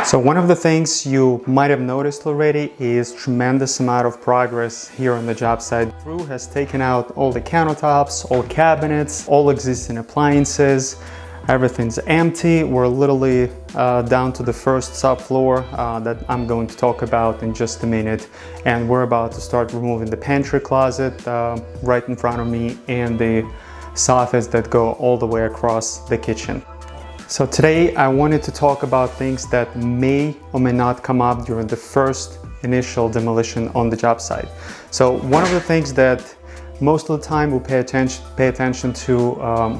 So one of the things you might have noticed already is tremendous amount of progress here on the job site. Crew has taken out all the countertops, all cabinets, all existing appliances. Everything's empty. We're literally down to the first subfloor that I'm going to talk about in just a minute. And we're about to start removing the pantry closet right in front of me and the soffits that go all the way across the kitchen. So today I wanted to talk about things that may or may not come up during the first initial demolition on the job site. So one of the things that most of the time we'll pay attention to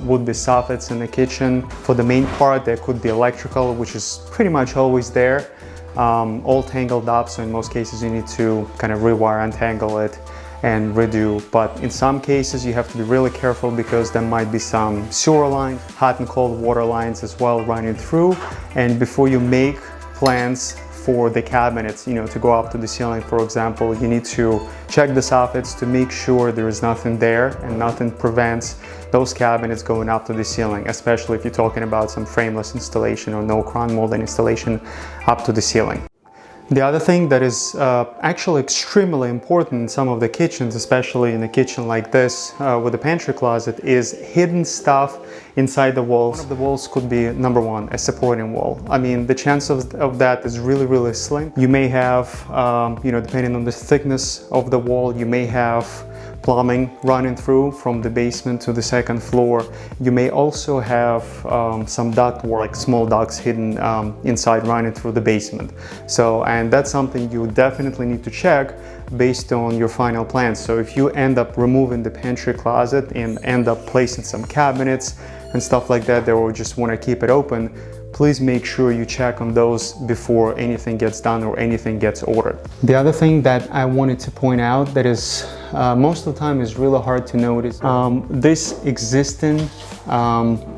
would be soffits in the kitchen. For the main part, there could be electrical, which is pretty much always there, all tangled up. So in most cases you need to kind of rewire, untangle it and redo. But in some cases you have to be really careful because there might be some sewer lines, hot and cold water lines as well running through. And before you make plans for the cabinets, to go up to the ceiling, for example, you need to check the soffits to make sure there is nothing there and nothing prevents those cabinets going up to the ceiling, especially if you're talking about some frameless installation or no crown molding installation up to the ceiling. The other thing that is actually extremely important in some of the kitchens, especially in a kitchen like this with a pantry closet, is hidden stuff inside the walls. One of the walls could be, number one, a supporting wall. I mean, the chance of that is really, really slim. You may have, depending on the thickness of the wall, you may have plumbing running through from the basement to the second floor. You may also have some ductwork, like small ducts hidden inside running through the basement. And that's something you definitely need to check based on your final plans. So if you end up removing the pantry closet and end up placing some cabinets and stuff like that, or just want to keep it open, please make sure you check on those before anything gets done or anything gets ordered. The other thing that I wanted to point out that is most of the time is really hard to notice, this existing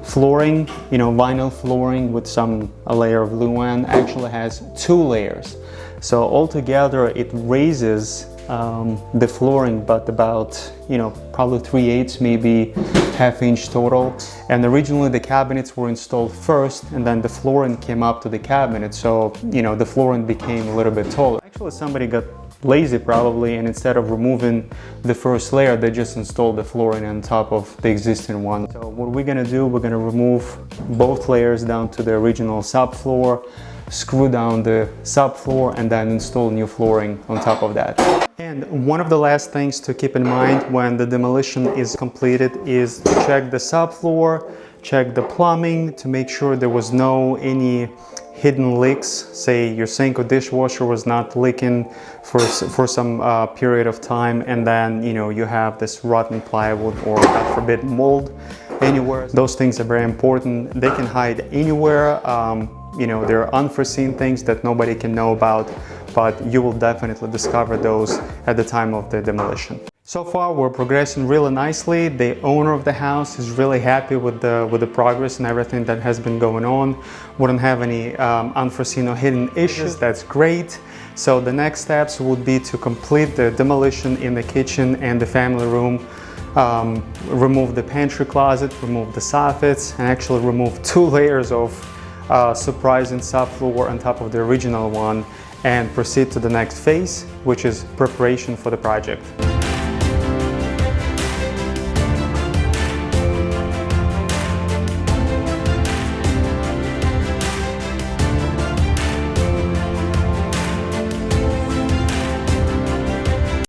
flooring, vinyl flooring with a layer of luan actually has 2 layers. So altogether it raises the flooring but about probably 3/8, maybe ½ inch total. And originally the cabinets were installed first and then the flooring came up to the cabinet, so the flooring became a little bit taller. Actually somebody got lazy probably, and instead of removing the first layer they just installed the flooring on top of the existing one. So what we're gonna do, we're gonna remove both layers down to the original subfloor, screw down the subfloor, and then install new flooring on top of that. And one of the last things to keep in mind when the demolition is completed is to check the subfloor, check the plumbing to make sure there was any hidden leaks. Say your sink or dishwasher was not leaking for some period of time, and then you have this rotten plywood or, God forbid, mold anywhere. Those things are very important. They can hide anywhere. There are unforeseen things that nobody can know about, but you will definitely discover those at the time of the demolition. So far we're progressing really nicely. The owner of the house is really happy with the progress and everything that has been going on. We don't have any unforeseen or hidden issues. That's great. So the next steps would be to complete the demolition in the kitchen and the family room, remove the pantry closet, remove the soffits, and actually remove 2 layers of surprising subfloor on top of the original one, and proceed to the next phase, which is preparation for the project.